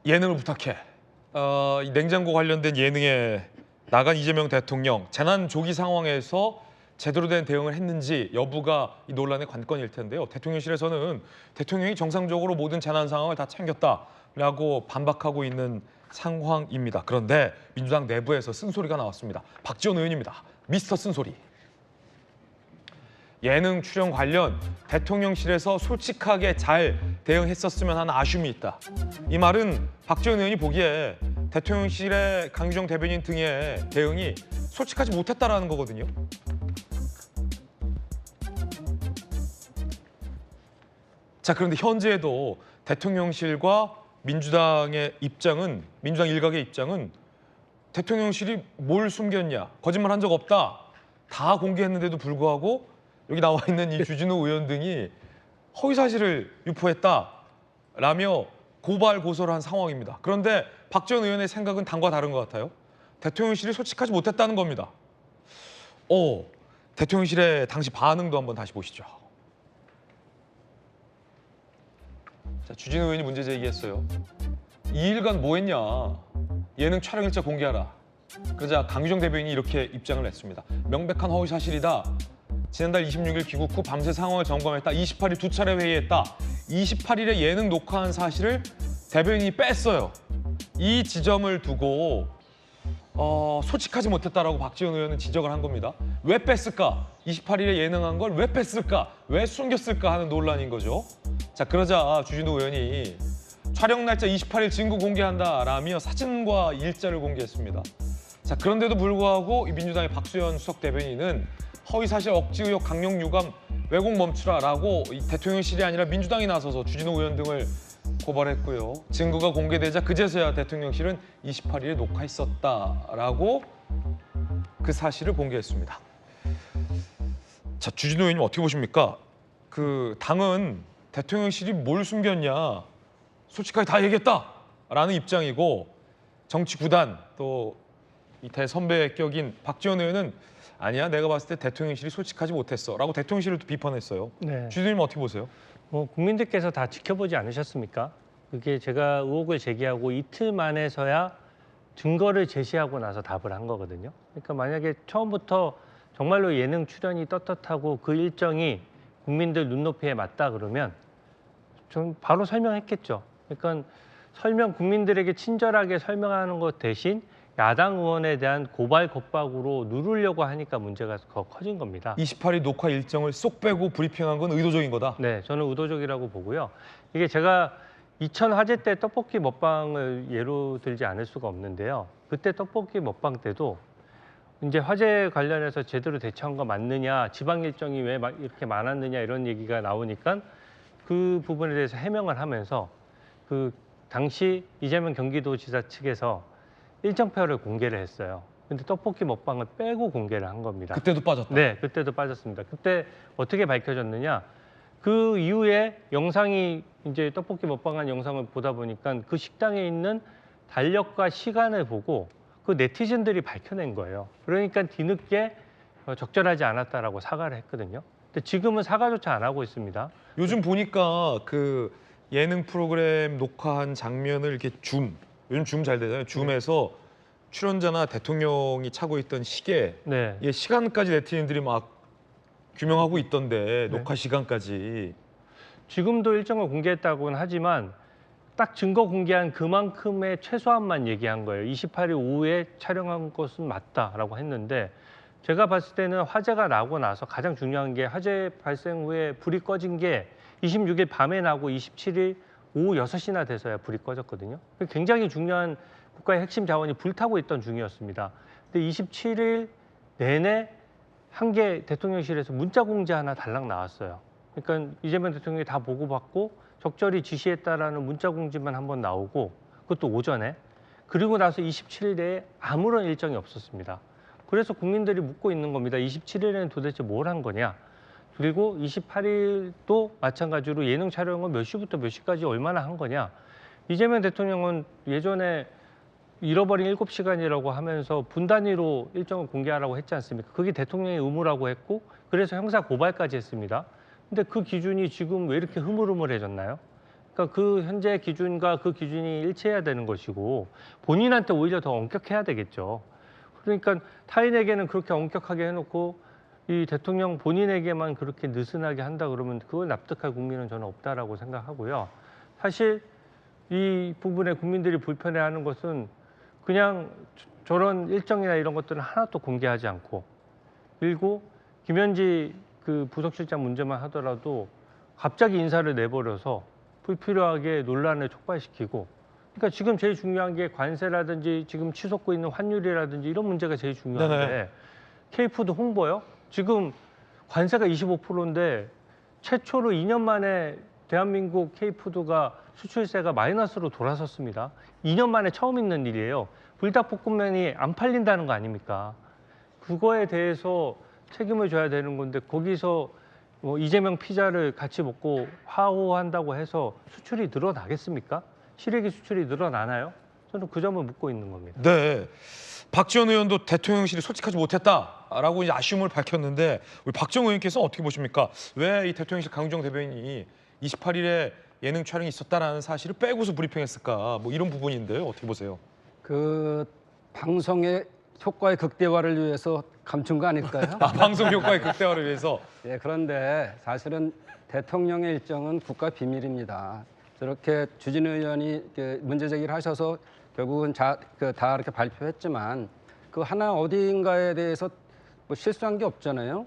예능을 부탁해. 이 냉장고 관련된 예능에 나간 이재명 대통령 재난 조기 상황에서 제대로 된 대응을 했는지 여부가 이 논란의 관건일 텐데요. 대통령실에서는 대통령이 정상적으로 모든 재난 상황을 다 챙겼다라고 반박하고 있는 상황입니다. 그런데 민주당 내부에서 쓴소리가 나왔습니다. 박지원 의원입니다. 미스터 쓴소리. 예능 출연 관련 대통령실에서 솔직하게 잘 대응했었으면 하는 아쉬움이 있다. 이 말은 박지원 의원이 보기에 대통령실의 강규정 대변인 등의 대응이 솔직하지 못했다라는 거거든요. 자, 그런데 현재에도 대통령실과 민주당의 입장은, 민주당 일각의 입장은 대통령실이 뭘 숨겼냐, 거짓말 한 적 없다, 다 공개했는데도 불구하고 여기 나와 있는 이 주진우 의원 등이 허위 사실을 유포했다라며 고발 고소를 한 상황입니다. 그런데 박지원 의원의 생각은 당과 다른 것 같아요. 대통령실이 솔직하지 못했다는 겁니다. 대통령실의 당시 반응도 한번 다시 보시죠. 자, 주진우 의원이 문제 제기했어요. 2일간 뭐 했냐? 예능 촬영 일자 공개하라. 그러자 강규정 대변인이 이렇게 입장을 냈습니다. 명백한 허위 사실이다. 지난달 26일 귀국 후 밤새 상황을 점검했다. 28일 두 차례 회의했다. 28일에 예능 녹화한 사실을 대변인이 뺐어요. 이 지점을 두고 솔직하지 못했다라고 박지원 의원은 지적을 한 겁니다. 왜 뺐을까? 28일에 예능한 걸 왜 뺐을까? 왜 숨겼을까 하는 논란인 거죠. 자, 그러자 주진우 의원이 촬영 날짜 28일 증거 공개한다라며 사진과 일자를 공개했습니다. 자, 그런데도 불구하고 이 민주당의 박수현 수석 대변인은 허위사실 억지 의혹 강력 유감 왜곡 멈추라라고 대통령실이 아니라 민주당이 나서서 주진우 의원 등을 고발했고요. 증거가 공개되자 그제서야 대통령실은 28일에 녹화했었다라고 그 사실을 공개했습니다. 자, 주진우 의원님 어떻게 보십니까? 그 당은 대통령실이 뭘 숨겼냐 솔직하게 다 얘기했다라는 입장이고 정치 구단 또 이 대선배 격인 박지원 의원은 아니야, 내가 봤을 때 대통령실이 솔직하지 못했어라고 대통령실을 또 비판했어요. 네. 주진우님 어떻게 보세요? 국민들께서 다 지켜보지 않으셨습니까? 그게 제가 의혹을 제기하고 이틀 만에서야 증거를 제시하고 나서 답을 한 거거든요. 그러니까 만약에 처음부터 정말로 예능 출연이 떳떳하고 그 일정이 국민들 눈높이에 맞다 그러면 좀 바로 설명했겠죠. 그러니까 국민들에게 친절하게 설명하는 것 대신 야당 의원에 대한 고발 겁박으로 누르려고 하니까 문제가 더 커진 겁니다. 28일 녹화 일정을 쏙 빼고 브리핑한 건 의도적인 거다? 네, 저는 의도적이라고 보고요. 이게 제가 2000 화재 때 떡볶이 먹방을 예로 들지 않을 수가 없는데요. 그때 떡볶이 먹방 때도 이제 화재 관련해서 제대로 대처한 거 맞느냐, 지방 일정이 왜 이렇게 많았느냐 이런 얘기가 나오니까 그 부분에 대해서 해명을 하면서 그 당시 이재명 경기도지사 측에서 일정표를 공개를 했어요. 근데 떡볶이 먹방을 빼고 공개를 한 겁니다. 그때도 빠졌다? 네, 그때도 빠졌습니다. 그때 어떻게 밝혀졌느냐? 그 이후에 영상이 이제 떡볶이 먹방한 영상을 보다 보니까 그 식당에 있는 달력과 시간을 보고 그 네티즌들이 밝혀낸 거예요. 그러니까 뒤늦게 적절하지 않았다라고 사과를 했거든요. 근데 지금은 사과조차 안 하고 있습니다. 요즘 보니까 그 예능 프로그램 녹화한 장면을 이렇게 요즘 줌 잘 되잖아요. 줌에서 출연자나 대통령이 차고 있던 시계, 네. 시간까지 네티즌들이 막 규명하고 있던데, 녹화 시간까지. 지금도 일정을 공개했다고는 하지만 딱 증거 공개한 그만큼의 최소한만 얘기한 거예요. 28일 오후에 촬영한 것은 맞다라고 했는데 제가 봤을 때는 화재가 나고 나서 가장 중요한 게 화재 발생 후에 불이 꺼진 게 26일 밤에 나고 27일 오후 6시나 돼서야 불이 꺼졌거든요. 굉장히 중요한 국가의 핵심 자원이 불타고 있던 중이었습니다. 근데 27일 내내 한 개 대통령실에서 문자 공지 하나 달랑 나왔어요. 그러니까 이재명 대통령이 다 보고받고 적절히 지시했다라는 문자 공지만 한번 나오고 그것도 오전에. 그리고 나서 27일 내에 아무런 일정이 없었습니다. 그래서 국민들이 묻고 있는 겁니다. 27일에는 도대체 뭘 한 거냐? 그리고 28일도 마찬가지로 예능 촬영은 몇 시부터 몇 시까지 얼마나 한 거냐? 이재명 대통령은 예전에 잃어버린 7시간이라고 하면서 분 단위로 일정을 공개하라고 했지 않습니까? 그게 대통령의 의무라고 했고 그래서 형사 고발까지 했습니다. 근데 그 기준이 지금 왜 이렇게 흐물흐물해졌나요? 그러니까 그 현재 기준과 그 기준이 일치해야 되는 것이고 본인한테 오히려 더 엄격해야 되겠죠. 그러니까 타인에게는 그렇게 엄격하게 해놓고 이 대통령 본인에게만 그렇게 느슨하게 한다 그러면 그걸 납득할 국민은 저는 없다라고 생각하고요. 사실 이 부분에 국민들이 불편해하는 것은 그냥 저런 일정이나 이런 것들은 하나도 공개하지 않고, 그리고 김현지 그 부속실장 문제만 하더라도 갑자기 인사를 내버려서 불필요하게 논란을 촉발시키고, 그러니까 지금 제일 중요한 게 관세라든지 지금 치솟고 있는 환율이라든지 이런 문제가 제일 중요한데 네네. K푸드 홍보요? 지금 관세가 25%인데 최초로 2년 만에 대한민국 K푸드가 수출세가 마이너스로 돌아섰습니다. 2년 만에 처음 있는 일이에요. 불닭볶음면이 안 팔린다는 거 아닙니까? 그거에 대해서 책임을 져야 되는 건데 거기서 뭐 이재명 피자를 같이 먹고 화호한다고 해서 수출이 늘어나겠습니까? 시래기 수출이 늘어나나요? 저는 그 점을 묻고 있는 겁니다. 네. 박지원 의원도 대통령실이 솔직하지 못했다라고 이제 아쉬움을 밝혔는데 우리 박정 의원께서 어떻게 보십니까? 왜 이 대통령실 강주정 대변인이 28일에 예능 촬영이 있었다라는 사실을 빼고서 브리핑했을까? 뭐 이런 부분인데요. 어떻게 보세요? 그 방송의 효과의 극대화를 위해서 감춘 거 아닐까요? 아, 방송 효과의 극대화를 위해서. 예, 그런데 사실은 대통령의 일정은 국가 비밀입니다. 저렇게 주진우 의원이 이렇게 문제 제기를 하셔서 결국은 다 이렇게 발표했지만 그 하나 어디인가에 대해서 뭐 실수한 게 없잖아요.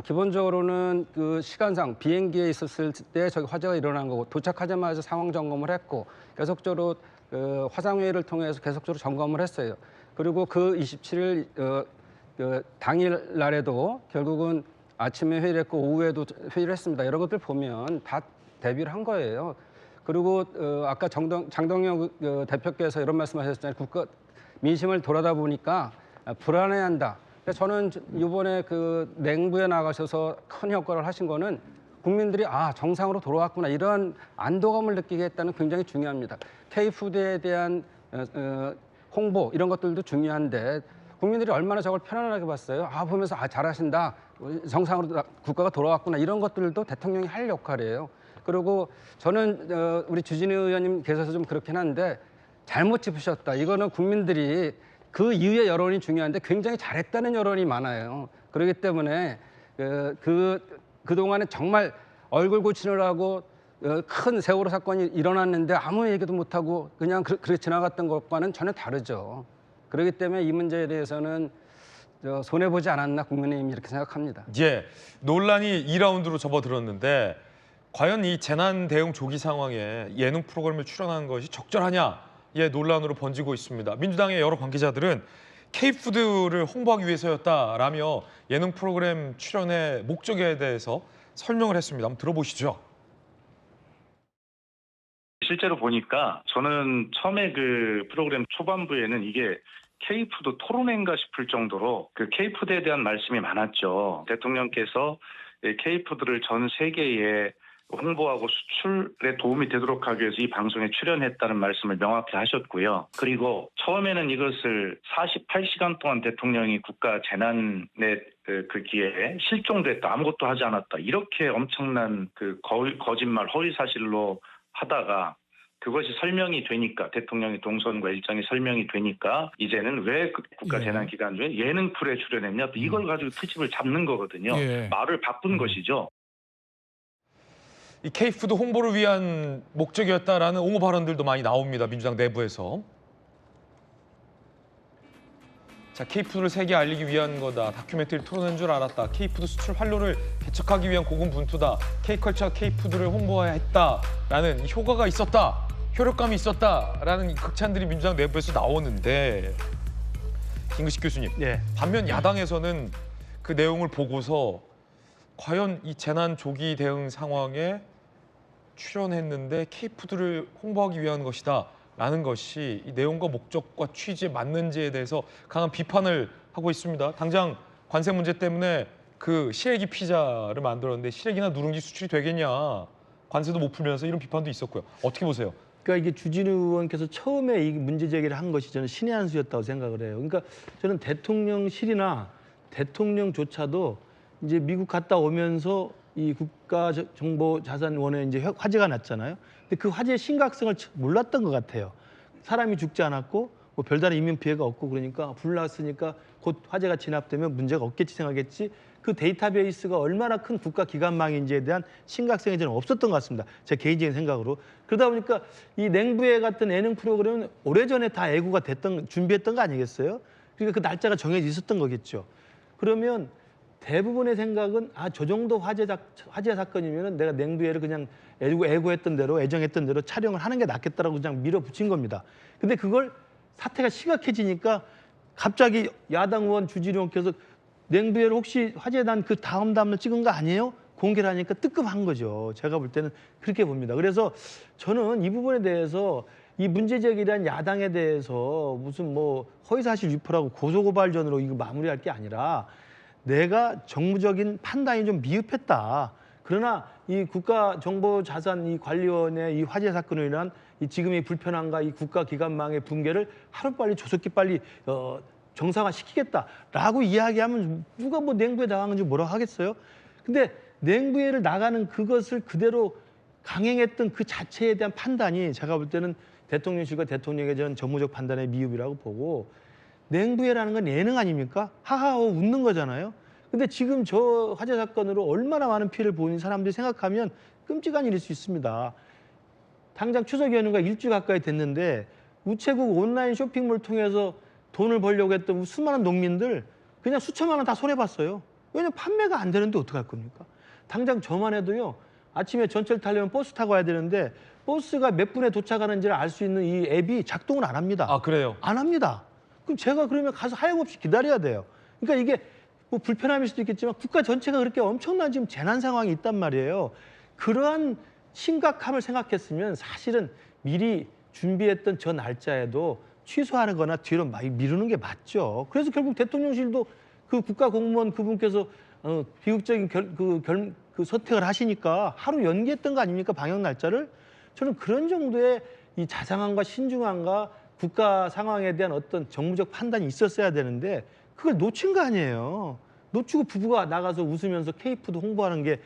기본적으로는 그 시간상 비행기에 있었을 때 저기 화재가 일어난 거고 도착하자마자 상황 점검을 했고 계속적으로 그 화상회의를 통해서 계속적으로 점검을 했어요. 그리고 그 27일 그 당일 날에도 결국은 아침에 회의를 했고 오후에도 회의를 했습니다. 이런 것들 보면 다 대비를 한 거예요. 그리고 아까 장동영 대표께서 이런 말씀하셨잖아요. 국가 민심을 돌아다 보니까 불안해한다. 그래서 저는 이번에 그 냉부에 나가셔서 큰 효과를 하신 거는 국민들이 정상으로 돌아왔구나 이런 안도감을 느끼게 했다는 굉장히 중요합니다. K푸드에 대한 홍보 이런 것들도 중요한데 국민들이 얼마나 저걸 편안하게 봤어요. 보면서 잘하신다. 정상으로 국가가 돌아왔구나 이런 것들도 대통령이 할 역할이에요. 그리고 저는 우리 주진우 의원님 계셔서 좀 그렇긴 한데 잘못 짚으셨다. 이거는 국민들이 그 이후의 여론이 중요한데 굉장히 잘했다는 여론이 많아요. 그렇기 때문에 그동안에 정말 얼굴 고치느라고 큰 세월호 사건이 일어났는데 아무 얘기도 못하고 그냥 그렇게 지나갔던 것과는 전혀 다르죠. 그렇기 때문에 이 문제에 대해서는 손해보지 않았나 국민의힘이 이렇게 생각합니다. 예, 논란이 2라운드로 접어들었는데 과연 이 재난 대응 조기 상황에 예능 프로그램을 출연한 것이 적절하냐? 예, 논란으로 번지고 있습니다. 민주당의 여러 관계자들은 K푸드를 홍보하기 위해서였다라며 예능 프로그램 출연의 목적에 대해서 설명을 했습니다. 한번 들어보시죠. 실제로 보니까 저는 처음에 그 프로그램 초반부에는 이게 K푸드 토론회인가 싶을 정도로 그 K푸드에 대한 말씀이 많았죠. 대통령께서 K푸드를 전 세계에 홍보하고 수출에 도움이 되도록 하기 위해서 이 방송에 출연했다는 말씀을 명확히 하셨고요. 그리고 처음에는 이것을 48시간 동안 대통령이 국가 재난의 그 기회에 실종됐다, 아무것도 하지 않았다. 이렇게 엄청난 그 거짓말, 허위사실로 하다가 그것이 설명이 되니까 대통령의 동선과 일정이 설명이 되니까 이제는 왜 국가 재난 기간 중에 예능 프로에 출연했냐 또 이걸 가지고 트집을 잡는 거거든요. 말을 바꾼 것이죠. 이 K푸드 홍보를 위한 목적이었다라는 옹호 발언들도 많이 나옵니다. 민주당 내부에서. 자, K푸드를 세계에 알리기 위한 거다. 다큐멘터리를 토론한 줄 알았다. K푸드 수출 활로를 개척하기 위한 고군분투다. K컬처와 K푸드를 홍보해야 했다라는 이 효과가 있었다. 효력감이 있었다라는 이 극찬들이 민주당 내부에서 나오는데 김근식 교수님, 반면 야당에서는 그 내용을 보고서 과연 이 재난 조기 대응 상황에 출연했는데 K푸드를 홍보하기 위한 것이다 라는 것이 이 내용과 목적과 취지에 맞는지에 대해서 강한 비판을 하고 있습니다. 당장 관세 문제 때문에 그 시래기 피자를 만들었는데 시래기나 누룽지 수출이 되겠냐. 관세도 못 풀면서 이런 비판도 있었고요. 어떻게 보세요? 그러니까 이게 주진우 의원께서 처음에 이 문제 제기를 한 것이 저는 신의 한 수였다고 생각을 해요. 그러니까 저는 대통령실이나 대통령조차도 이제 미국 갔다 오면서 이 국가정보자산원에 이제 화재가 났잖아요. 근데 그 화재의 심각성을 몰랐던 것 같아요. 사람이 죽지 않았고 뭐 별다른 인명 피해가 없고 그러니까 불 났으니까 곧 화재가 진압되면 문제가 없겠지 생각했지 그 데이터베이스가 얼마나 큰 국가 기관망인지에 대한 심각성이 저는 없었던 것 같습니다. 제 개인적인 생각으로. 그러다 보니까 이 냉부회 같은 예능 프로그램은 오래전에 다 예고가 됐던 준비했던 거 아니겠어요? 그러니까 그 날짜가 정해져 있었던 거겠죠. 그러면 대부분의 생각은 저 정도 화재 사건이면은 내가 냉부회를 그냥 예고했던 대로 애정했던 대로 촬영을 하는 게 낫겠다라고 그냥 밀어붙인 겁니다. 근데 그걸 사태가 심각해지니까 갑자기 야당 의원 주진우 의원께서 냉부회를 혹시 화재 난 그 다음날 찍은 거 아니에요? 공개를 하니까 뜨끔한 거죠. 제가 볼 때는 그렇게 봅니다. 그래서 저는 이 부분에 대해서 이 문제 제기란 야당에 대해서 무슨 뭐 허위사실 유포라고 고소고발전으로 이거 마무리할 게 아니라 내가 정무적인 판단이 좀 미흡했다. 그러나 이 국가정보자산 이 관리원의 이 화재 사건으로 인한 이 지금의 불편함과 이 국가기관망의 붕괴를 하루빨리 조속히 빨리 정상화시키겠다라고 이야기하면 누가 뭐 냉부에 나가는지 뭐라고 하겠어요? 근데 냉부회를 나가는 그것을 그대로 강행했던 그 자체에 대한 판단이 제가 볼 때는 대통령실과 대통령에 대한 정무적 판단의 미흡이라고 보고 냉부회라는 건 예능 아닙니까? 하하호 웃는 거잖아요. 근데 지금 저 화재 사건으로 얼마나 많은 피해를 보는 사람들이 생각하면 끔찍한 일일 수 있습니다. 당장 추석 연휴가 일주 가까이 됐는데 우체국 온라인 쇼핑몰 통해서 돈을 벌려고 했던 수많은 농민들 그냥 수천만 원 다 손해봤어요. 왜냐면 판매가 안 되는데 어떡할 겁니까? 당장 저만 해도요. 아침에 전철 타려면 버스 타고 와야 되는데 버스가 몇 분에 도착하는지를 알 수 있는 이 앱이 작동을 안 합니다. 아, 그래요? 안 합니다. 그럼 제가 그러면 가서 하염없이 기다려야 돼요. 그러니까 이게 뭐 불편함일 수도 있겠지만 국가 전체가 그렇게 엄청난 지금 재난 상황이 있단 말이에요. 그러한 심각함을 생각했으면 사실은 미리 준비했던 저 날짜에도 취소하는 거나 뒤로 많이 미루는 게 맞죠. 그래서 결국 대통령실도 그 국가 공무원 그분께서 비극적인 그 선택을 하시니까 하루 연기했던 거 아닙니까? 방역 날짜를. 저는 그런 정도의 이 자상함과 신중함과 국가 상황에 대한 어떤 정무적 판단이 있었어야 되는데 그걸 놓친 거 아니에요. 놓치고 부부가 나가서 웃으면서 K푸드 홍보하는 게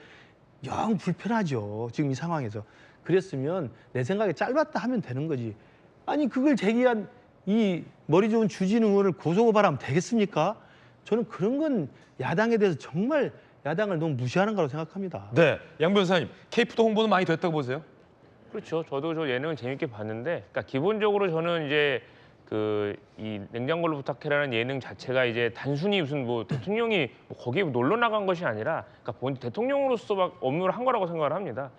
영 불편하죠. 지금 이 상황에서. 그랬으면 내 생각에 짧았다 하면 되는 거지. 아니 그걸 제기한 이 머리 좋은 주진우 의원을 고소고발하면 되겠습니까? 저는 그런 건 야당에 대해서 정말 야당을 너무 무시하는 거라고 생각합니다. 네, 양 변호사님, K푸드 홍보는 많이 됐다고 보세요? 그렇죠. 저도 저 예능을 재밌게 봤는데, 그러니까 기본적으로 저는 이제 이 냉장고를 부탁해라는 예능 자체가 이제 단순히 무슨 뭐 대통령이 뭐 거기에 놀러 나간 것이 아니라, 그러니까 본 대통령으로서 막 업무를 한 거라고 생각을 합니다.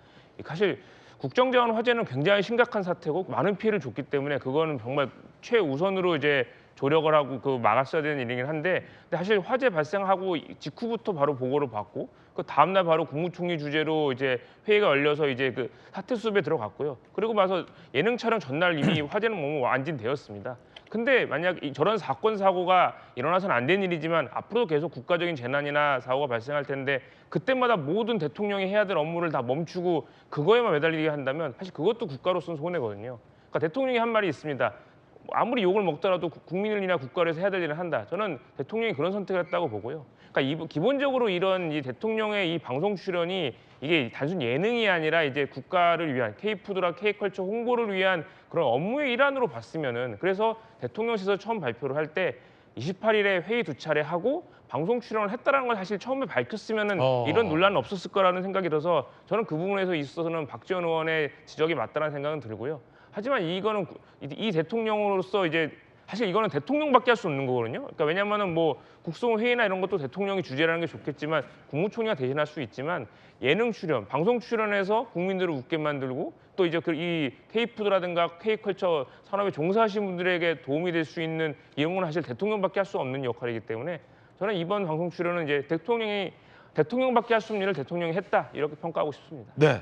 사실 국정자원 화재는 굉장히 심각한 사태고 많은 피해를 줬기 때문에 그거는 정말 최우선으로 이제 조력을 하고 그 막았어야 되는 일이긴 한데, 근데 사실 화재 발생하고 직후부터 바로 보고를 받고 그 다음날 바로 국무총리 주재로 이제 회의가 열려서 이제 그 사태 수습에 들어갔고요. 그리고 봐서 예능 촬영 전날 이미 화재는 너무 완진되었습니다. 근데 만약 저런 사건 사고가 일어나서는 안 된 일이지만 앞으로도 계속 국가적인 재난이나 사고가 발생할 텐데 그때마다 모든 대통령이 해야 될 업무를 다 멈추고 그거에만 매달리게 한다면 사실 그것도 국가로서는 손해거든요. 그러니까 대통령이 한 말이 있습니다. 아무리 욕을 먹더라도 국민을 위한 국가를 위해서 해야 될 일을 한다. 저는 대통령이 그런 선택을 했다고 보고요. 그러니까 기본적으로 이런 이 대통령의 이 방송 출연이 이게 단순 예능이 아니라 이제 국가를 위한 K푸드라 K컬처 홍보를 위한 그런 업무의 일환으로 봤으면은, 그래서 대통령실에서 처음 발표를 할 때 28일에 회의 2차례 하고 방송 출연을 했다라는 걸 사실 처음에 밝혔으면은 이런 논란은 없었을 거라는 생각이 들어서 저는 그 부분에서 있어서는 박지원 의원의 지적이 맞다는 생각은 들고요. 하지만 이거는 이 대통령으로서 이제 사실 이거는 대통령밖에 할 수 없는 거거든요. 그러니까 왜냐하면은 뭐 국정 회의나 이런 것도 대통령이 주재라는 게 좋겠지만 국무총리가 대신할 수 있지만 예능 출연, 방송 출연해서 국민들을 웃게 만들고 또 이제 이 K푸드라든가 K컬처 산업에 종사하시는 분들에게 도움이 될 수 있는 이런 건 사실 대통령밖에 할 수 없는 역할이기 때문에 저는 이번 방송 출연은 이제 대통령밖에 할 수 없는 일을 대통령이 했다 이렇게 평가하고 싶습니다. 네.